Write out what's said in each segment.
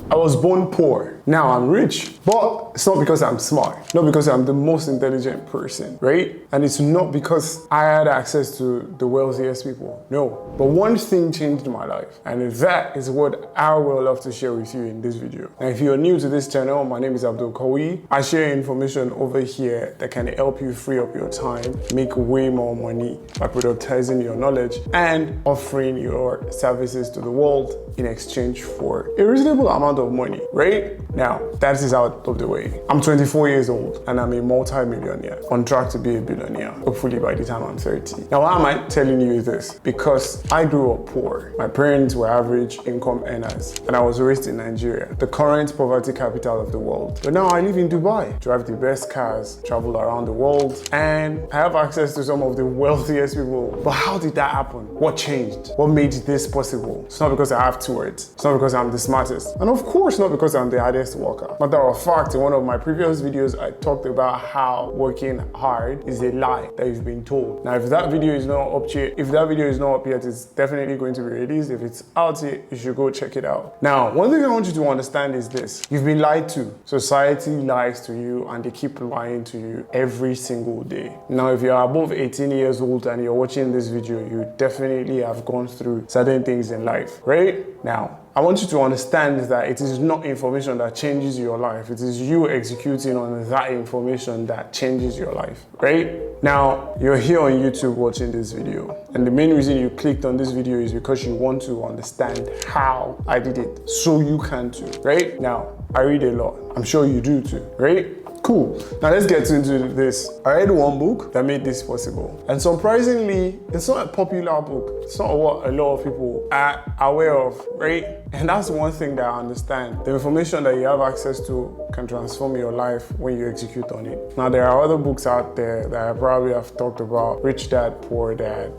I was born poor. Now I'm rich, but it's not because I'm smart, not because I'm the most intelligent person, right? And it's not because I had access to the wealthiest people, no. But one thing changed my life, and that is what I will love to share with you in this video. Now, if you're new to this channel, my name is Abdul-Qawiyy. I share information over here that can help you free up your time, make way more money by productizing your knowledge and offering your services to the world in exchange for a reasonable amount of money, right? Now, that is out of the way. I'm 24 years old and I'm a multi-millionaire, on track to be a billionaire, hopefully by the time I'm 30. Now, why am I telling you this? Because I grew up poor. My parents were average income earners and I was raised in Nigeria, the current poverty capital of the world. But now I live in Dubai, drive the best cars, travel around the world, and I have access to some of the wealthiest people. But how did that happen? What changed? What made this possible? It's not because I have two words. It's not because I'm the smartest. And of course, not because I'm the hardest worker. Matter of fact, in one of my previous videos, I talked about how working hard is a lie that you've been told. Now, if that video is not up yet, it's definitely going to be released. If it's out yet, you should go check it out. Now, one thing I want you to understand is this. You've been lied to. Society lies to you and they keep lying to you every single day. Now, if you're above 18 years old and you're watching this video, you definitely have gone through certain things in life, right? Now, I want you to understand that it is not information that changes your life. It is you executing on that information that changes your life, right? Now, you're here on YouTube watching this video. And the main reason you clicked on this video is because you want to understand how I did it. So you can too, right? Now, I read a lot. I'm sure you do too, right? Cool. Now let's get into this. I read one book that made this possible. And surprisingly, it's not a popular book. It's not what a lot of people are aware of, right? And that's one thing that I understand. The information that you have access to can transform your life when you execute on it. Now, there are other books out there that I probably have talked about. Rich Dad, Poor Dad,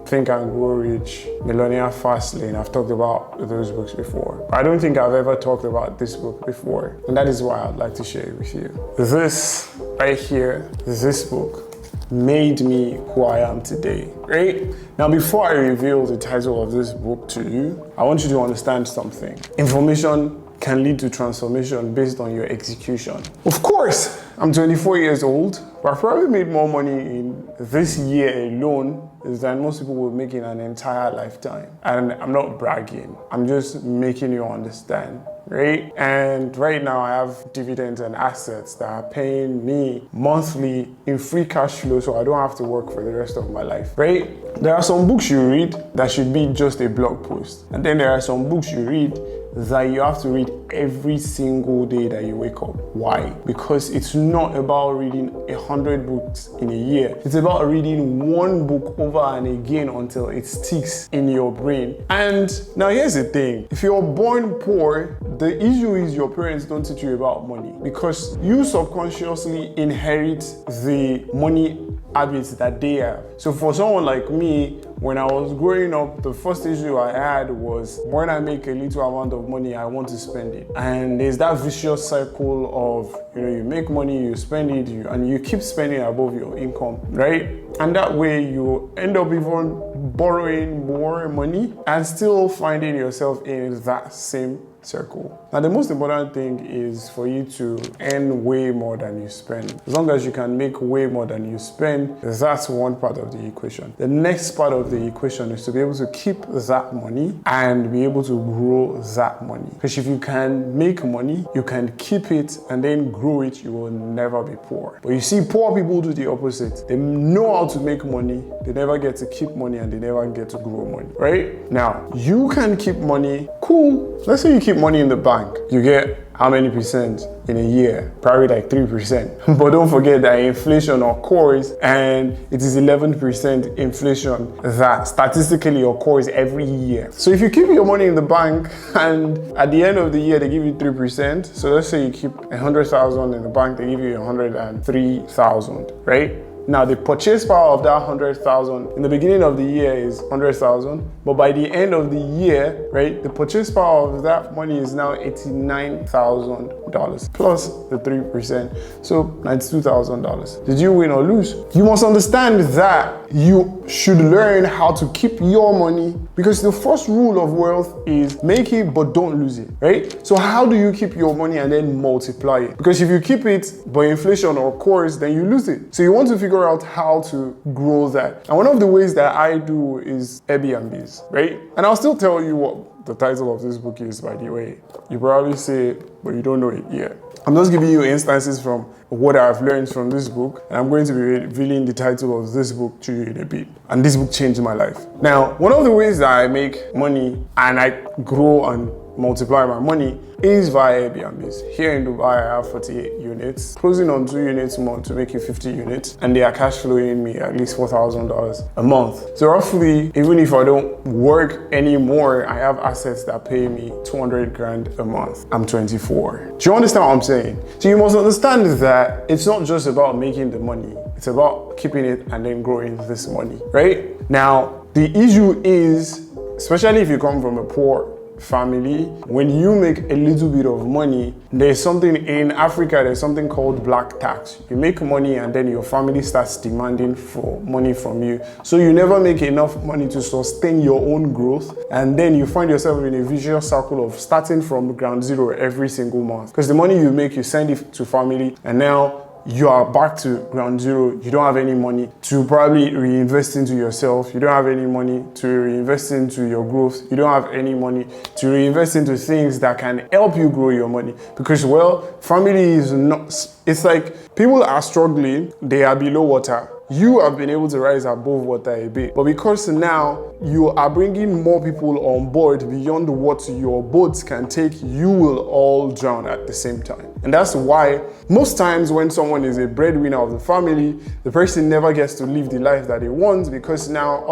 Think and Grow Rich, Millionaire Fast Lane. I've talked about those books before. I don't think I've ever talked about this book before, and that is why I'd like to share it with you. This right here, this book made me who I am today, right? Now, before I reveal the title of this book to you, I want you to understand something. Information can lead to transformation based on your execution. Of course, I'm 24 years old, but I've probably made more money in this year alone than most people will make in an entire lifetime. And I'm not bragging, I'm just making you understand, right? And right now I have dividends and assets that are paying me monthly in free cash flow, so I don't have to work for the rest of my life, right? There are some books you read that should be just a blog post. And then there are some books you read that you have to read every single day that you wake up. Why? Because it's not about reading 100 books in a year. It's about reading one book over and again until it sticks in your brain. And now here's the thing. If you're born poor, the issue is your parents don't teach you about money because you subconsciously inherit the money habits that they have. So for someone like me, when I was growing up, the first issue I had was when I make a little amount of money, I want to spend it. And there's that vicious cycle of, you make money, you spend it, and you keep spending above your income, right? And that way you end up even borrowing more money and still finding yourself in that same circle. Now, the most important thing is for you to earn way more than you spend. As long as you can make way more than you spend, that's one part of the equation. The next part of the equation is to be able to keep that money and be able to grow that money. Because if you can make money, you can keep it and then grow it, you will never be poor. But you see, poor people do the opposite. They know how to make money, they never get to keep money, and they never get to grow money, right? Now, you can keep money, cool. Let's say you keep money in the bank. You get how many percent in a year? Probably like 3%. But don't forget that inflation occurs, and it is 11% inflation that statistically occurs every year. So if you keep your money in the bank and at the end of the year they give you 3%, so let's say you keep 100,000 in the bank, they give you 103,000, right? Now, the purchase power of that 100,000 in the beginning of the year is 100,000, but by the end of the year, right, the purchase power of that money is now $89,000 plus the 3%, so $92,000. Did you win or lose? You must understand that you should learn how to keep your money, because the first rule of wealth is make it but don't lose it, right? So how do you keep your money and then multiply it? Because if you keep it but inflation occurs, then you lose it. So you want to figure out how to grow that. And one of the ways that I do is Airbnbs, right? And I'll still tell you what the title of this book is, by the way. You probably say it, but you don't know it yet. I'm just giving you instances from what I've learned from this book, and I'm going to be revealing the title of this book to you in a bit. And this book changed my life. Now, one of the ways that I make money and I grow and multiply my money is via Airbnbs. Here in Dubai, I have 48 units, closing on 2 units more to make it 50 units, and they are cash flowing me at least $4,000 a month. So roughly, even if I don't work anymore, I have assets that pay me 200 grand a month. I'm 24. Do you understand what I'm saying? So you must understand that it's not just about making the money, it's about keeping it and then growing this money, right? Now, the issue is, especially if you come from a poor family, when you make a little bit of money, there's something in Africa, there's something called black tax. You make money and then your family starts demanding for money from you. So you never make enough money to sustain your own growth, and then you find yourself in a vicious circle of starting from ground zero every single month. Because the money you make, you send it to family, and now you are back to ground zero. You don't have any money to probably reinvest into yourself. You don't have any money to reinvest into your growth. You don't have any money to reinvest into things that can help you grow your money. Because, well, family is not, it's like people are struggling, they are below water. You have been able to rise above water a bit. But because now you are bringing more people on board beyond what your boats can take, you will all drown at the same time. And that's why most times when someone is a breadwinner of the family, the person never gets to live the life that they want, because now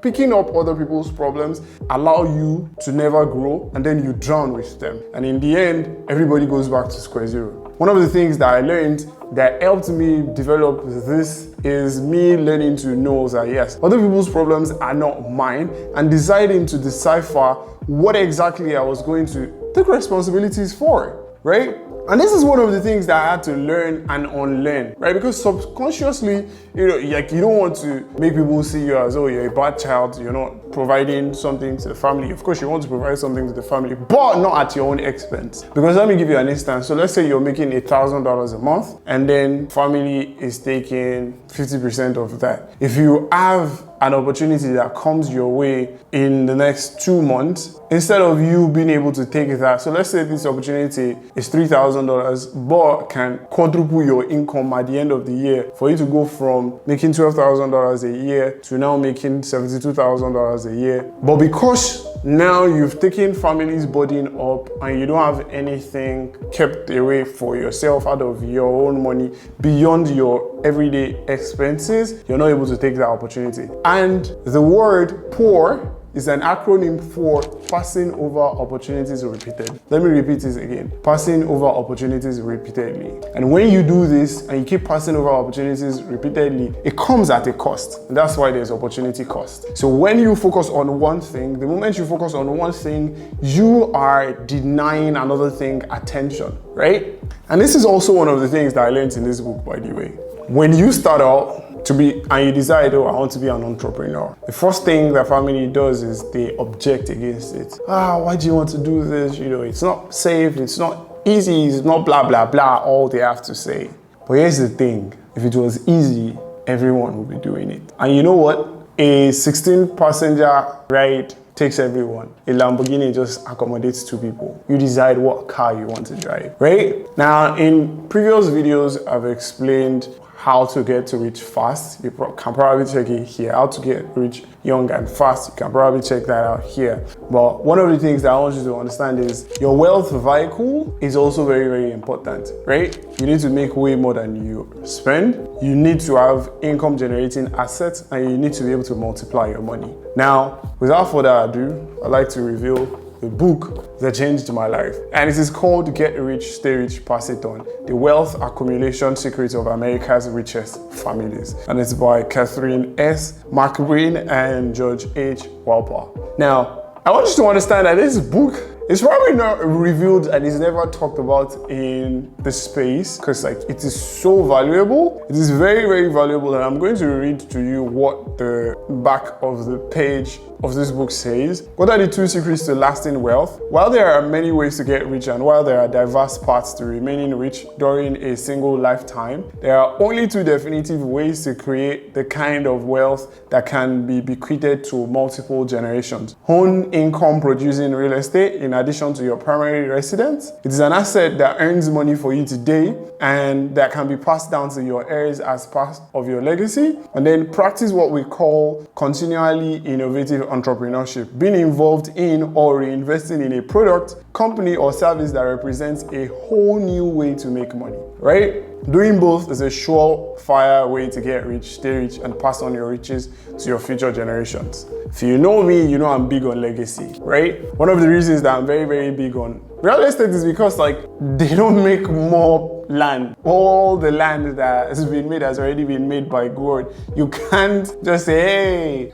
picking up other people's problems allow you to never grow, and then you drown with them. And in the end, everybody goes back to square zero. One of the things that I learned that helped me develop this is me learning to know that yes, other people's problems are not mine, and deciding to decipher what exactly I was going to take responsibilities for, right? And this is one of the things that I had to learn and unlearn, right? Because subconsciously, you don't want to make people see you as, oh, you're a bad child, you're not providing something to the family. Of course, you want to provide something to the family, but not at your own expense. Because let me give you an instance. So let's say you're making $1,000 a month, and then family is taking 50% of that. If you have an opportunity that comes your way in the next 2 months, instead of you being able to take that, so let's say this opportunity is $3,000, but can quadruple your income at the end of the year, for you to go from making $12,000 a year to now making $72,000 a year. But because now you've taken family's burden up and you don't have anything kept away for yourself out of your own money beyond your everyday expenses, you're not able to take that opportunity. And the word poor is an acronym for passing over opportunities repeatedly. Let me repeat this again. Passing over opportunities repeatedly. And when you do this and you keep passing over opportunities repeatedly, it comes at a cost. And that's why there's opportunity cost. So when you focus on one thing, the moment you focus on one thing, you are denying another thing attention, right? And this is also one of the things that I learned in this book, by the way. When you start out and you decide, oh, I want to be an entrepreneur, the first thing that family does is they object against it. Why do you want to do this? It's not safe, it's not easy, it's not blah, blah, blah, all they have to say. But here's the thing, if it was easy, everyone would be doing it. And you know what? A 16-passenger ride takes everyone. A Lamborghini just accommodates 2 people. You decide what car you want to drive, right? Now, in previous videos, I've explained how to get to rich fast. You can probably check it here. How to get rich young and fast. You can probably check that out here. But one of the things that I want you to understand is your wealth vehicle is also very, very important, right? You need to make way more than you spend. You need to have income generating assets, and you need to be able to multiply your money. Now, without further ado, I'd like to reveal the book that changed my life. And it is called Get Rich, Stay Rich, Pass It On: The Wealth Accumulation Secrets of America's Richest Families. And it's by Catherine S. McBrain and George H. Walper. Now, I want you to understand that this book is probably not revealed and is never talked about in the space because it is so valuable. It is very, very valuable, and I'm going to read to you what the back of the page of this book says. What are the 2 secrets to lasting wealth? While there are many ways to get rich and while there are diverse paths to remaining rich during a single lifetime, there are only 2 definitive ways to create the kind of wealth that can be bequeathed to multiple generations. Own income producing real estate in addition to your primary residence. It is an asset that earns money for you today and that can be passed down to your heirs as part of your legacy. And then practice what we call continually innovative entrepreneurship, being involved in or reinvesting in a product, company, or service that represents a whole new way to make money, right? Doing both is a surefire way to get rich, stay rich, and pass on your riches to your future generations. If you know me, you know I'm big on legacy, right? One of the reasons that I'm very, very big on real estate is because they don't make more land. All the land that has been made has already been made by God. You can't just say, hey,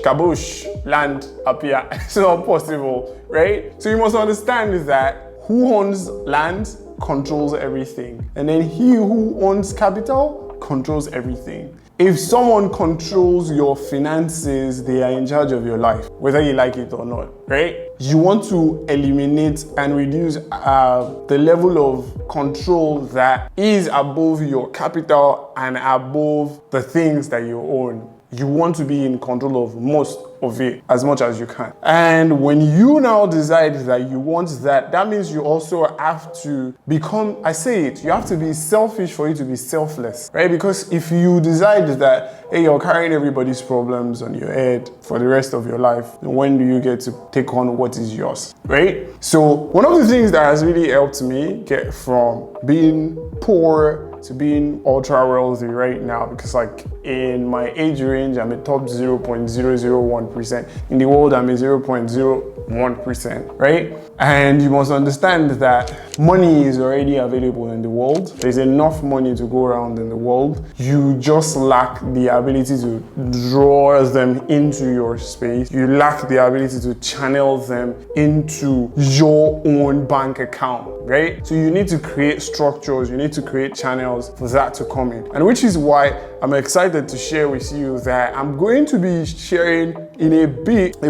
kabush, land up here. It's not possible, right? So you must understand that who owns land controls everything. And then he who owns capital controls everything. If someone controls your finances, they are in charge of your life, whether you like it or not, right? You want to eliminate and reduce the level of control that is above your capital and above the things that you own. You want to be in control of most of it as much as you can. And when you now decide that you want that, that means you also have to become, you have to be selfish for you to be selfless, right? Because if you decide that, hey, you're carrying everybody's problems on your head for the rest of your life, then when do you get to take on what is yours, right? So one of the things that has really helped me get from being poor to being ultra wealthy right now, because in my age range, I'm a top 0.001%. In the world, I'm a 0.01%, right? And you must understand that money is already available in the world. There's enough money to go around in the world. You just lack the ability to draw them into your space. You lack the ability to channel them into your own bank account, right? So you need to create structures, you need to create channels for that to come in. And which is why I'm excited to share with you that I'm going to be sharing in a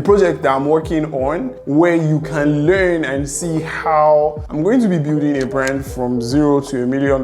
project that I'm working on where you can learn and see how I'm going to be building a brand from $0 to $1 million.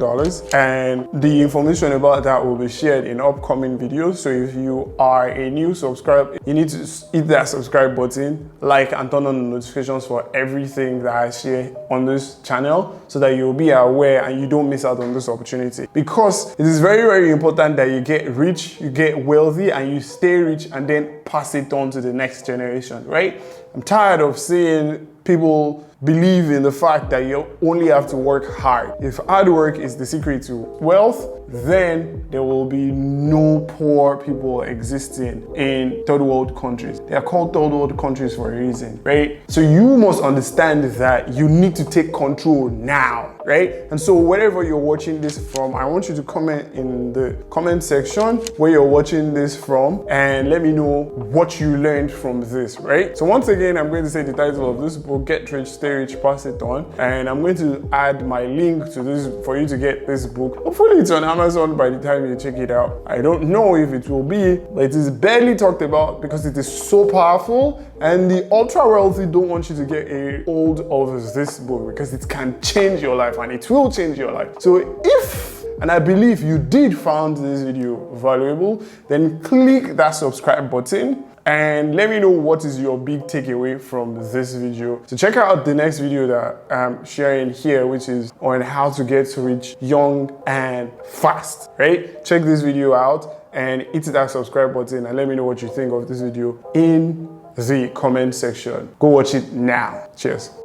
And the information about that will be shared in upcoming videos. So if you are a new subscriber, you need to hit that subscribe button, like, and turn on the notifications for everything that I share on this channel so that you'll be aware and you don't miss out on this opportunity. Because it is very, very important that you get rich, you get wealthy, and you stay rich and then pass it on to the next generation, right? I'm tired of seeing people believe in the fact that you only have to work hard. If hard work is the secret to wealth, then there will be no poor people existing in third world countries. They are called third world countries for a reason, right? So you must understand that you need to take control now, right? And so wherever you're watching this from, I want you to comment in the comment section where you're watching this from and let me know what you learned from this, right? So once again, I'm going to say the title of this book, Get Rich, Stay Rich, Pass It On. And I'm going to add my link to this for you to get this book. Hopefully it's on Amazon by the time you check it out. I don't know if it will be, but it is barely talked about because it is so powerful. And the ultra wealthy don't want you to get a hold of this book because it can change your life and it will change your life. So if, and I believe you did find this video valuable, then click that subscribe button and let me know what is your big takeaway from this video. So check out the next video that I'm sharing here, which is on how to get rich young and fast, right? Check this video out and hit that subscribe button and let me know what you think of this video in the comment section. Go watch it now. Cheers.